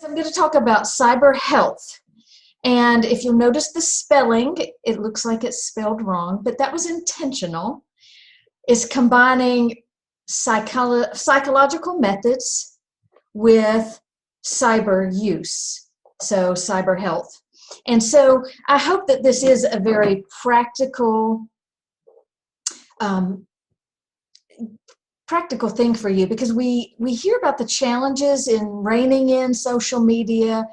I'm going to talk about cyber health. And if you'll notice the spelling, it looks like it's spelled wrong, but that was intentional. It's combining psychological methods with cyber use, so cyber health. And so I hope that this is a very practical thing for you, because we hear about the challenges in reining in social media,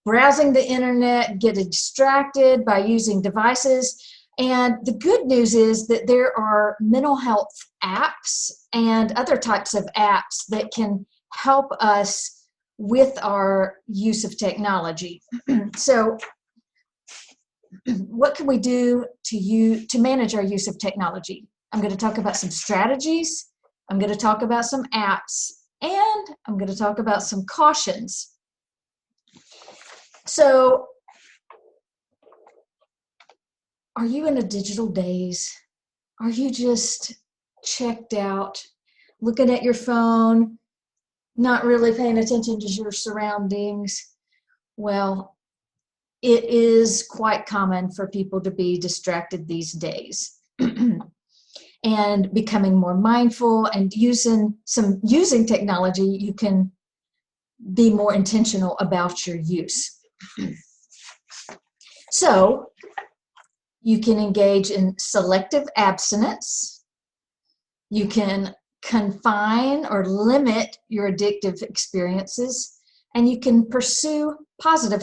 browsing the internet, getting distracted by using devices. And the good news is that there are mental health apps and other types of apps that can help us with our use of technology. So what can we do to manage our use of technology? I'm going to talk about some strategies. I'm going to talk about some apps, and I'm going to talk about some cautions. So, are you in a digital daze? Are you just checked out, looking at your phone, not really paying attention to your surroundings? Well, it is quite common for people to be distracted these days. And becoming more mindful and using technology, you can be more intentional about your use. So you can engage in selective abstinence. You can confine or limit your addictive experiences, and you can pursue positive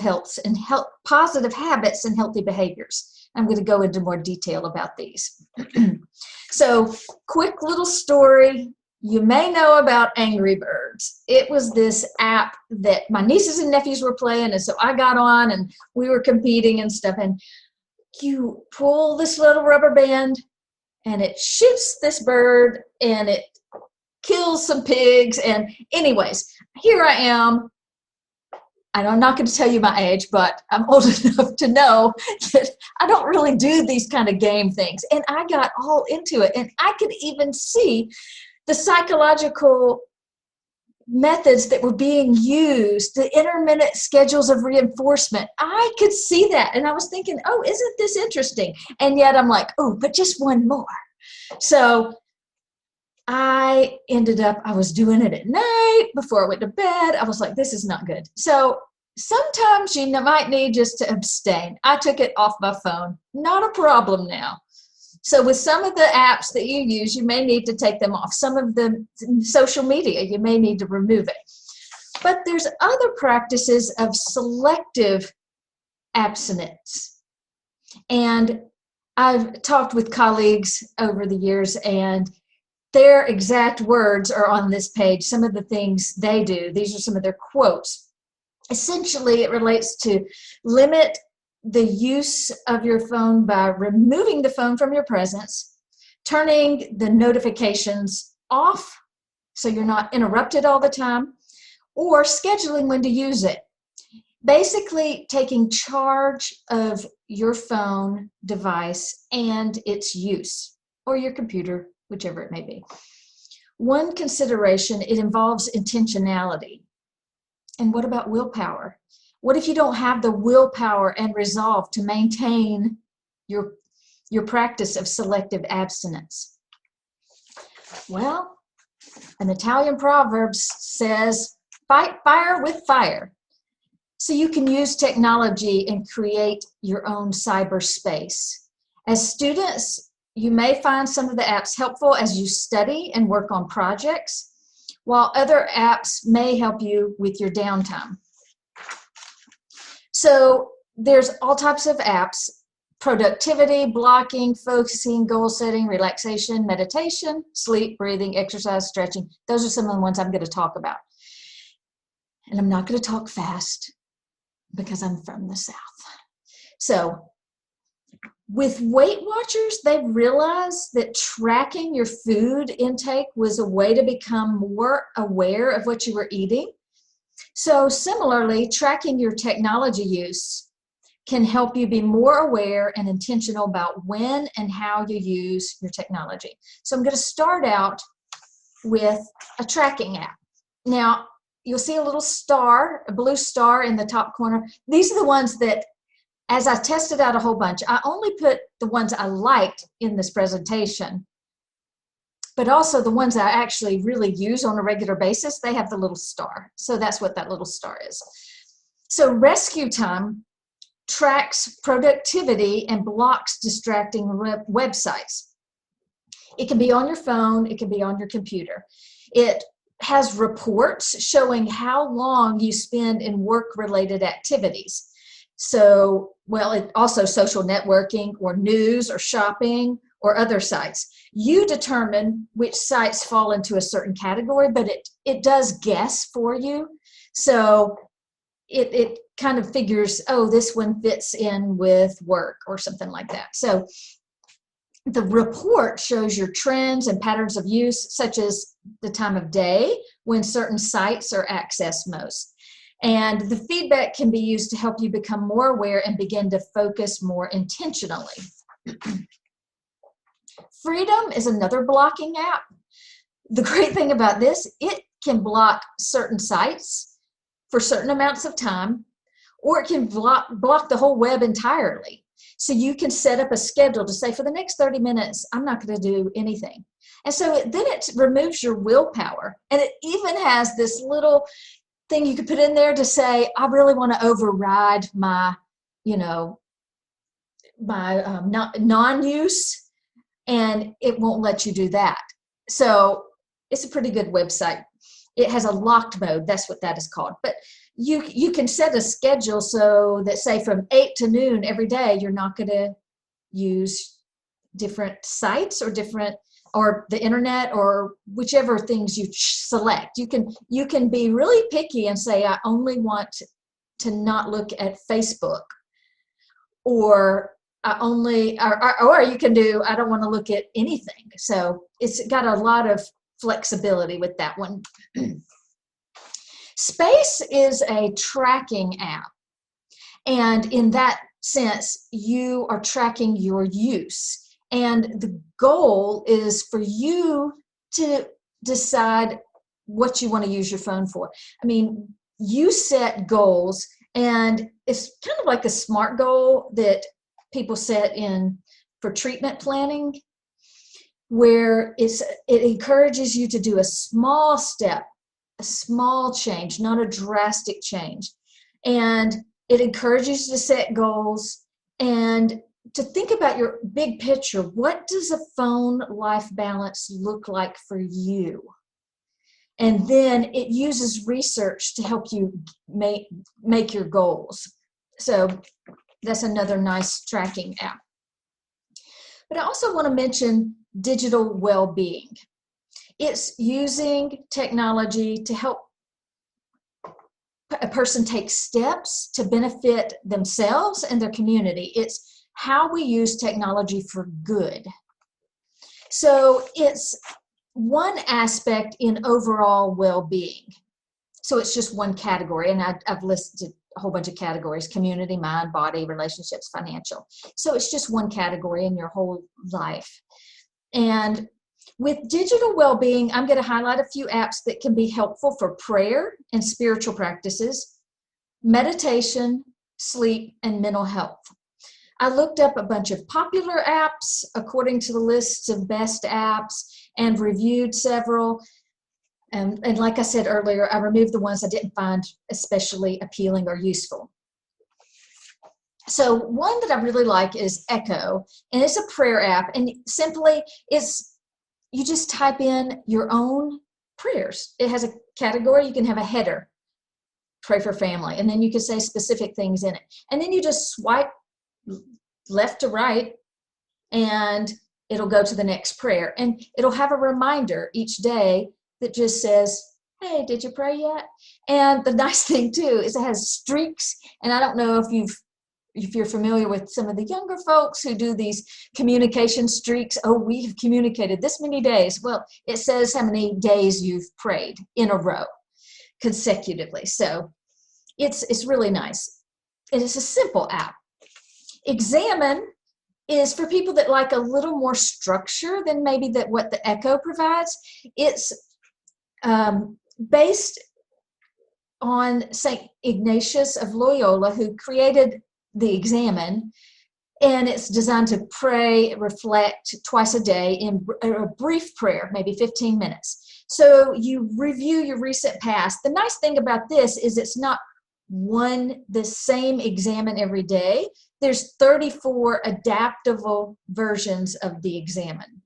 positive habits and healthy behaviors. I'm going to go into more detail about these. So, quick little story. You may know about Angry Birds. It was this app that my nieces and nephews were playing, and so I got on and we were competing and stuff. And you pull this little rubber band and it shoots this bird and it kills some pigs. And anyways, here I am. I'm not going to tell you my age, but I'm old enough to know that I don't really do these kind of game things. And I got all into it. And I could even see the psychological methods that were being used, the intermittent schedules of reinforcement. I could see that. And I was thinking, oh, isn't this interesting? And yet I'm like, oh, but just one more. So I was doing it at night before I went to bed. I was like, this is not good. So sometimes you might need just to abstain. I took it off my phone. Not a problem now. So with some of the apps that you use, you may need to take them off. Some of the social media, you may need to remove it. But there's other practices of selective abstinence. And I've talked with colleagues over the years, and their exact words are on this page, some of the things they do. These are some of their quotes. Essentially, it relates to limit the use of your phone by removing the phone from your presence, turning the notifications off so you're not interrupted all the time, or scheduling when to use it. Basically, taking charge of your phone device and its use, or your computer, whichever it may be. One consideration, it involves intentionality. And what about willpower? What if you don't have the willpower and resolve to maintain your practice of selective abstinence? Well, an Italian proverb says, fight fire with fire. So you can use technology and create your own cyberspace. As students, you may find some of the apps helpful as you study and work on projects, while other apps may help you with your downtime. So there's all types of apps: productivity, blocking, focusing, goal setting, relaxation, meditation, sleep, breathing, exercise, stretching. Those are some of the ones I'm going to talk about. And I'm not going to talk fast because I'm from the South. So with Weight Watchers, they've realized that tracking your food intake was a way to become more aware of what you were eating. So similarly, tracking your technology use can help you be more aware and intentional about when and how you use your technology. So I'm going to start out with a tracking app. Now, you'll see a little star, a blue star in the top corner. These are the ones that, as I tested out a whole bunch, I only put the ones I liked in this presentation, but also the ones I actually really use on a regular basis, they have the little star. So that's what that little star is. So rescue time tracks productivity and blocks distracting websites. It can be on your phone, it can be on your computer. It has reports showing how long you spend in work-related activities. So, well, it also social networking or news or shopping or other sites. You determine which sites fall into a certain category, but it does guess for you. So it kind of figures, oh, this one fits in with work or something like that. So the report shows your trends and patterns of use, such as the time of day when certain sites are accessed most. And the feedback can be used to help you become more aware and begin to focus more intentionally. Freedom is another blocking app. The great thing about this, it can block certain sites for certain amounts of time, or it can block the whole web entirely. So you can set up a schedule to say, for the next 30 minutes, I'm not going to do anything. And so then it removes your willpower. And it even has this little thing you could put in there to say, I really want to override my, my non-use, and it won't let you do that. So it's a pretty good website. It has a locked mode. That's what that is called. But you can set a schedule so that, say, from 8 to noon every day, you're not going to use different sites or the internet or whichever things you select. You can be really picky and say, I only want to not look at Facebook, or or you can do, I don't want to look at anything. So it's got a lot of flexibility with that one. Space is a tracking app. And in that sense, you are tracking your use. And the goal is for you to decide what you want to use your phone for. I mean, you set goals, and it's kind of like a SMART goal that people set for treatment planning, where it encourages you to do a small step, a small change, not a drastic change. And it encourages you to set goals and to think about your big picture. What does a phone life balance look like for you? And then it uses research to help you make your goals. So that's another nice tracking app. But I also want to mention digital well-being. It's using technology to help a person take steps to benefit themselves and their community. It's how we use technology for good. So it's one aspect in overall well-being. So it's just one category, and I've listed a whole bunch of categories: community, mind, body, relationships, financial. So it's just one category in your whole life. And with digital well-being, I'm going to highlight a few apps that can be helpful for prayer and spiritual practices, meditation, sleep, and mental health. I looked up a bunch of popular apps according to the lists of best apps and reviewed several. And like I said earlier, I removed the ones I didn't find especially appealing or useful. So one that I really like is Echo, and it's a prayer app. And simply, you just type in your own prayers. It has a category. You can have a header, pray for family, and then you can say specific things in it. And then you just swipe left to right, and it'll go to the next prayer. And it'll have a reminder each day that just says, hey, did you pray yet? And the nice thing too is it has streaks. And I don't know if you're familiar with some of the younger folks who do these communication streaks. Oh, we've communicated this many days. Well, it says how many days you've prayed in a row consecutively. So it's really nice. It is a simple app. Examine is for people that like a little more structure than maybe what the Echo provides. It's based on St. Ignatius of Loyola, who created the Examine, and it's designed to pray, reflect twice a day in a brief prayer, maybe 15 minutes. So you review your recent past. The nice thing about this is it's not the same Examine every day. There's 34 adaptable versions of the Examine.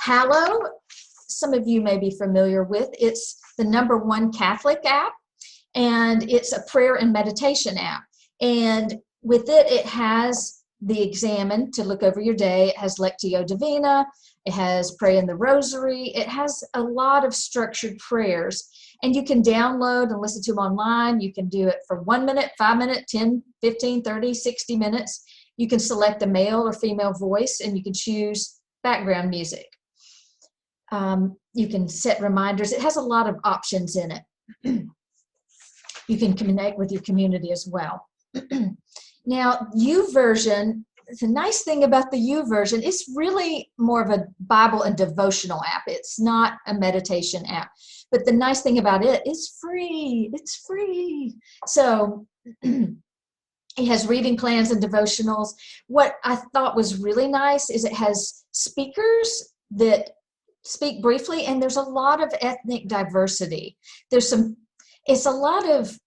Hallow, some of you may be familiar with. It's the #1 Catholic app, and it's a prayer and meditation app. And with it, it has the Examine to look over your day. It has Lectio Divina. It has Pray in the Rosary. It has a lot of structured prayers. And you can download and listen to them online. You can do it for 1 minute, 5 minutes, 10, 15, 30, 60 minutes. You can select a male or female voice, and you can choose background music. You can set reminders. It has a lot of options in it. You can connect with your community as well. Now, YouVersion, the nice thing about the YouVersion, it's really more of a Bible and devotional app. It's not a meditation app. But the nice thing about it is free. It's free. So it has reading plans and devotionals. What I thought was really nice is it has speakers that speak briefly, and there's a lot of ethnic diversity. It's a lot of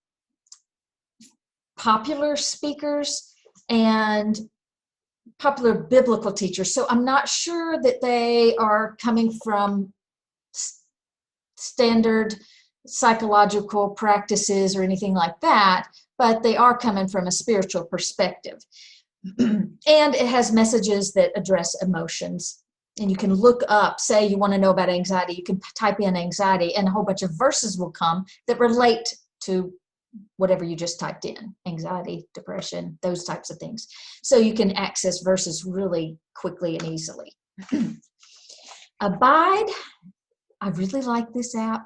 popular speakers and popular biblical teachers. So I'm not sure that they are coming from standard psychological practices or anything like that, but they are coming from a spiritual perspective. And it has messages that address emotions. And you can look up, say you want to know about anxiety, you can type in anxiety, and a whole bunch of verses will come that relate to whatever you just typed in, anxiety, depression, those types of things. So you can access verses really quickly and easily. Abide, I really like this app.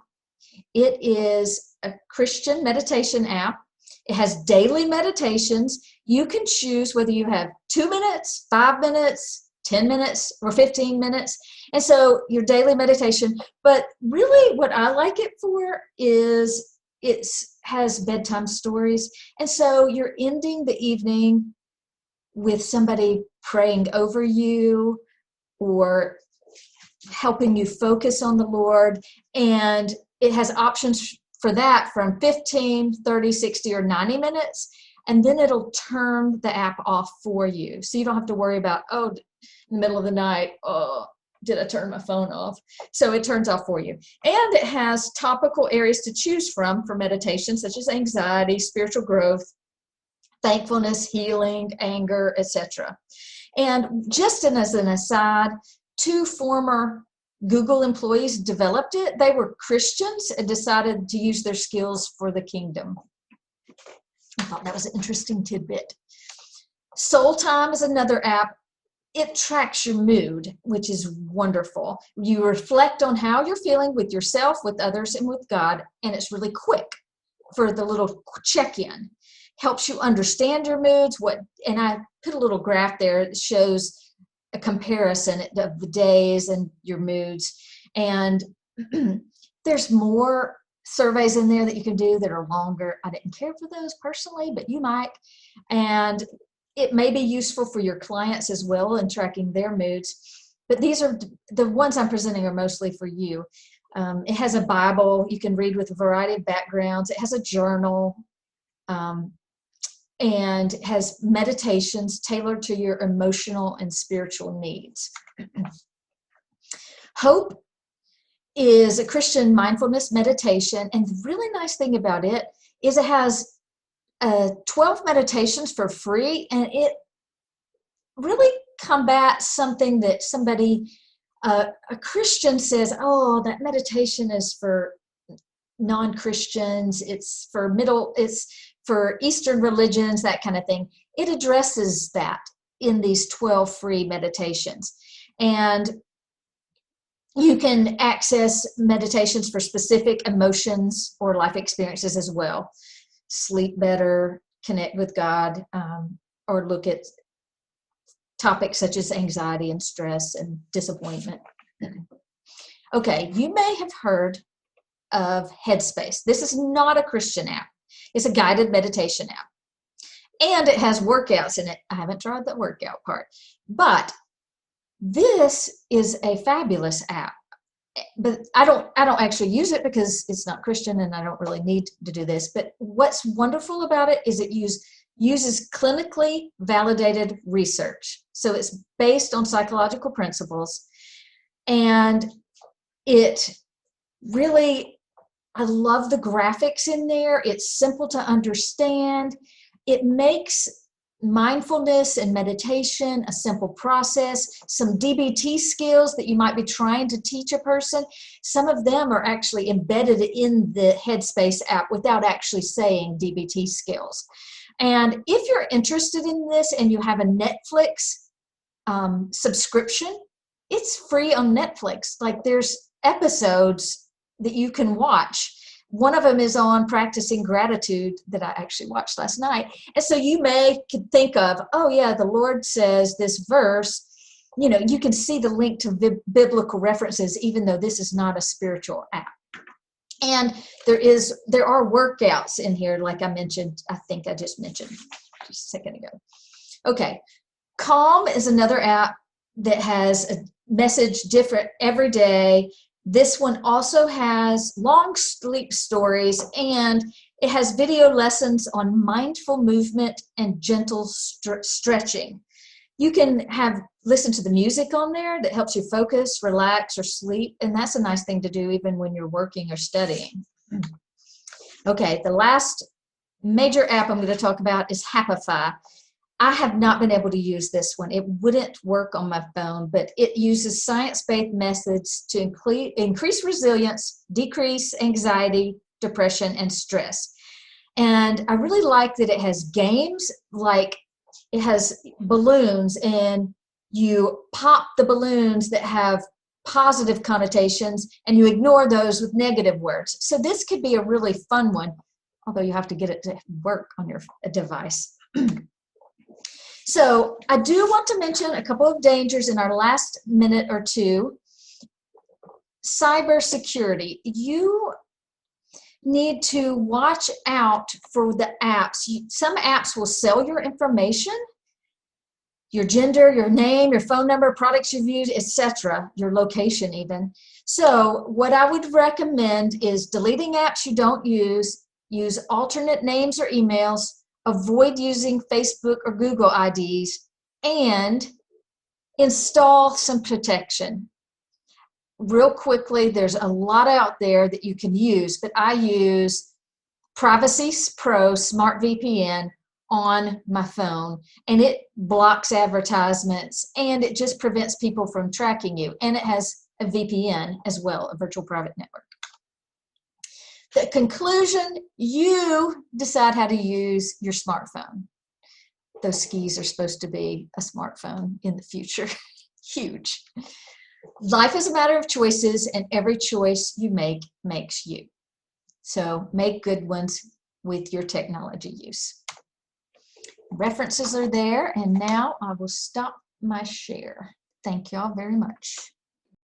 It is a Christian meditation app. It has daily meditations. You can choose whether you have 2 minutes, 5 minutes, 10 minutes, or 15 minutes. And so your daily meditation, but really what I like it for is it has bedtime stories. And so you're ending the evening with somebody praying over you or helping you focus on the Lord. And it has options for that from 15, 30, 60, or 90 minutes. And then it'll turn the app off for you. So you don't have to worry about, in the middle of the night, did I turn my phone off? So it turns off for you. And it has topical areas to choose from for meditation, such as anxiety, spiritual growth, thankfulness, healing, anger, etc. And just as an aside, 2 former Google employees developed it. They were Christians and decided to use their skills for the kingdom. I thought that was an interesting tidbit. Soul Time is another app. It tracks your mood, which is wonderful. You reflect on how you're feeling with yourself, with others, and with God, and it's really quick for the little check-in. Helps you understand your moods. And I put a little graph there that shows a comparison of the days and your moods. And there's more surveys in there that you can do that are longer. I didn't care for those personally, but you might. And it may be useful for your clients as well in tracking their moods. But these are the ones I'm presenting are mostly for you. It has a Bible you can read with a variety of backgrounds. It has a journal. And has meditations tailored to your emotional and spiritual needs. Hope is a Christian mindfulness meditation, and the really nice thing about it is it has 12 meditations for free, and it really combats something that a Christian says, that meditation is for non-Christians, it's for Eastern religions, that kind of thing. It addresses that in these 12 free meditations. And you can access meditations for specific emotions or life experiences as well. Sleep better, connect with God, or look at topics such as anxiety and stress and disappointment. Okay, you may have heard of Headspace. This is not a Christian app. It's a guided meditation app. And it has workouts in it. I haven't tried the workout part, but this is a fabulous app. But I don't actually use it because it's not Christian and I don't really need to do this. But what's wonderful about it is it uses clinically validated research. So it's based on psychological principles, and it really, I love the graphics in there. It's simple to understand. It makes mindfulness and meditation a simple process. Some DBT skills that you might be trying to teach a person, some of them are actually embedded in the Headspace app without actually saying DBT skills. And if you're interested in this and you have a Netflix subscription, it's free on Netflix. Like, there's episodes that you can watch. One of them is on practicing gratitude that I actually watched last night. And so you could think of, oh yeah, the Lord says this verse, you know, you can see the link to biblical references, even though this is not a spiritual app. And there are workouts in here, like I mentioned, I think I just mentioned just a second ago. Okay, Calm is another app that has a message different every day. This one also has long sleep stories, and it has video lessons on mindful movement and gentle stretching. You can listen to the music on there that helps you focus, relax, or sleep, and that's a nice thing to do even when you're working or studying. Okay, the last major app I'm going to talk about is Happify. I have not been able to use this one. It wouldn't work on my phone, but it uses science-based methods to increase resilience, decrease anxiety, depression, and stress. And I really like that it has games, like it has balloons, and you pop the balloons that have positive connotations and you ignore those with negative words. So this could be a really fun one, although you have to get it to work on your device. So I do want to mention a couple of dangers in our last minute or two. Cyber security. You need to watch out for the apps. Some apps will sell your information, your gender, your name, your phone number, products you've used, etc., your location even. So what I would recommend is deleting apps you don't use alternate names or emails, avoid using Facebook or Google IDs, and install some protection. Real quickly, there's a lot out there that you can use, but I use Privacy Pro Smart VPN on my phone, and it blocks advertisements, and it just prevents people from tracking you, and it has a VPN as well, a virtual private network. The conclusion, you decide how to use your smartphone. Those skis are supposed to be a smartphone in the future. Huge. Life is a matter of choices, and every choice you make makes you. So make good ones with your technology use. References are there, and now I will stop my share. Thank y'all very much.